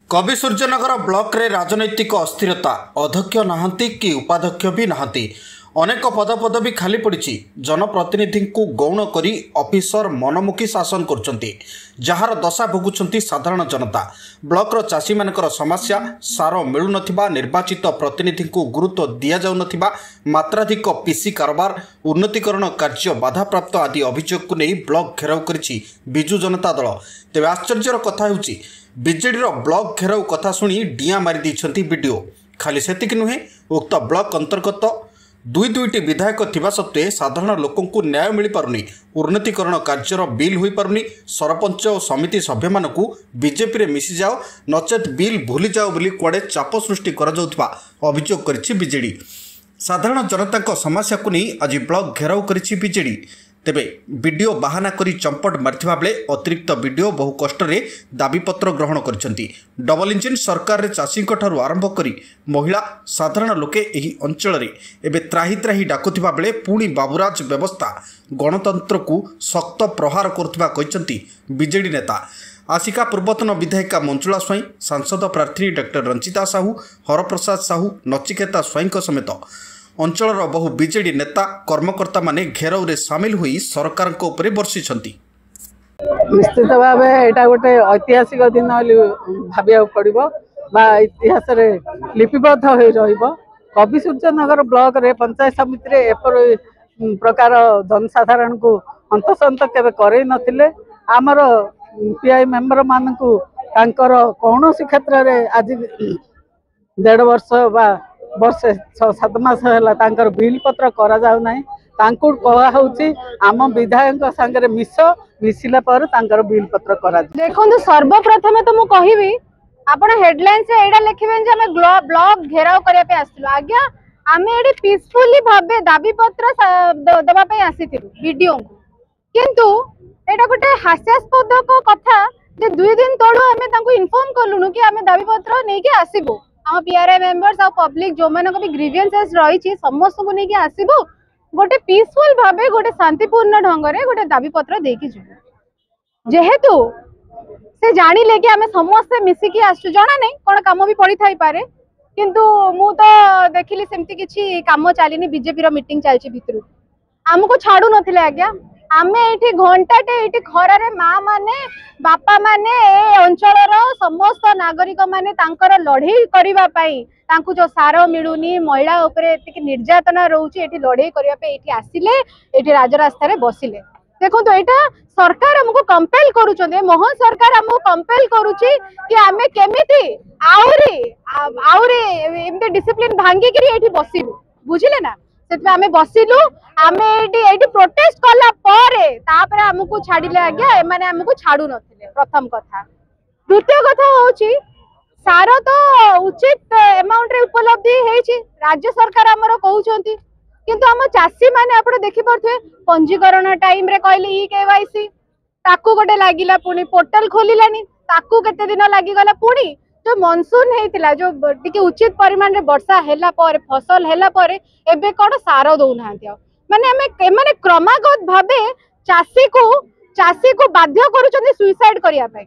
कवि सूर्यनगर ब्लॉक रे राजनैतिक अस्थिरता अध्यक्ष नहांती कि उपाध्यक्ष भी नहांती अनेक पदपदवी खाली पड़ी जनप्रतिनिधि को गौण करी ऑफिसर मनमुखी शासन करछंती जहार दशा भोगुछंती साधारण जनता ब्लॉक चाषी मानकर समस्या सार मिलु नथिबा निर्वाचित प्रतिनिधि को गुरुत्व दिया जाउ नथिबा मात्राधिक पीसी कारोबार उन्नतीकरण कार्य बाधाप्राप्त आदि अभियोग को नहीं ब्लॉक घेराव करिछि बिजु जनता दल। तेबे आश्चर्यर कथा होउछि बीजेडी ब्लॉक घेराव कथा शुणी डिया मारी दैछंती वीडियो। खाली सेतिक नुहे उक्त ब्लॉक अंतर्गत दुईटी विधायक थिबा सत्वे साधारण लोकंकु न्याय मिल पारुनी उन्नतीकरण कार्यर बिल होई पारुनी सरपंच और समिति सभ्य मानकु बीजेपी रे मिसी जाओ नचेत बिल भूली जाओ बोली कुआडे चाप सृष्टि करा जाउथबा अभियोग करिछि बीजेडी। साधारण जनता समस्या को नहीं आज ब्लॉक घेराव करिछि बीजेडी। तेबे वीडियो बाहाना करी चंपट मारिथिबा बेले अतिरिक्त वीडियो बहु कष्ट रे दाबीपत्र ग्रहण करिसेंती। डबल इंजिन सरकार रे चाषी ठारू आरंभ करी महिला साधारण लोके एही अंचल रे एबे त्राही त्राही डाकुथिबा बेले पुणी बाबुराज व्यवस्था गणतंत्र को शक्त प्रहार करुथिबा कहिसेंती बीजेडी नेता। आसिका पूर्वतन विधायिका मंजुला स्वाई सांसद प्रार्थी डॉक्टर रंजिता साहू हरप्रसाद साहू नचिकेता स्वाई समेत अंचल बहु बीजेडी नेता कर्मकर्ता माने घेराव रे सामिल हुई सरकार को ऊपर बर्षिछंती। निश्चित भाव एटा गोटे ऐतिहासिक दिन भाविया पड़ो बा इतिहास रे लिपिबद्ध हो रहिबो। कवि सूर्यनगर ब्लॉक रे पंचायत समिति रे एपर प्रकार जनसाधारण को हंतसंत केबे करे नथिले। आमर पीआई मेंबर मानकु तांकर कौनसी क्षेत्र रे आज 1.5 वर्ष बा वर्ष 6-7 मास है बिल पत्र करा जाउ नाही। तांको कहा होउची आम विधायक संगे मिसिला पर तांकर बिल पत्र करा। देखो सर्वप्रथम तो मु कहिबी आपण हेडलाइन से एडा लिखिबेन जे हमें ब्लॉक घेराव करिया पे आसिलु। आज्ञा आमे एडी पीसफुली भाबे दाबी पत्र दबा पे आसीथिलु वीडियो को, किंतु एडा गोटे हास्यास्पद को कथा जे 2 दिन तळो हमें तांको इन्फॉर्म करलुनु कि हमें दाबी पत्र नै के आसीबो। हम पीआरआई मेंबर्स और पब्लिक जो मानक भी ग्रीवियंसेस रही समस्त को लेके आसीबो गोटे पीसफुल भाबे गोटे शांतिपूर्ण ढंग रे गोटे दाबी पत्र देकी जिवो। जेहेतु से जानी ले कि हमें समस्त मिसिकी आसु जाना नहीं कोन काम भी पड़ी थाई पारे, किंतु मु तो देखिली सेमती किछि काम चलीनी बीजेपी रो मीटिंग चलछि भितरु हमको छाडू नथिले। आज्ञा आमे एठी घंटाटे एठी खरारे माँ माने बापा माने ए अंचल समस्त नागरिक माने तांकर लड़ाई करिबा पई तांकु जो सार मिलुनी महिला उपरे एतिक निर्यातना रहउची एठी लड़ाई करिया पे एठी आसिले एठी राजरास्ता रे बसिले। देखो तो एटा सरकार हमको कंपेल करूछन मोहन सरकार हमको कंपेल करूची कि आमे केमिति आउरी एमते डिसिप्लिन भांगी करी एठी बसिलु बुझिले ना। सेतबे आमे बसिलु आमे एठी प्रोटेस्ट कला परे तापर हमको छाडिले। आज्ञा ए माने हमको छाडू नथिले प्रथम कथा। द्वितीय कथा होची सार तो उचित अमाउंट रे उपलब्धि हेची राज्य सरकार हमरो कहउछंती, किंतु हम चासी माने आपण देखि परथे पंजीकरण टाइम रे कहले ई केवाईसी ताकू गोटे लागिला पुनी पोर्टल खोलिलानी ताकू केते दिन लागि गला पुनी जो मनसून हेतिला जो टिके उचित परिमाण रे वर्षा हेला पर फसल हेला पर एबे कोन सार दउ नाहंती माने क्रमागत भाबे चासी को बाध्य करूछंती सुइसाइड करिया पे।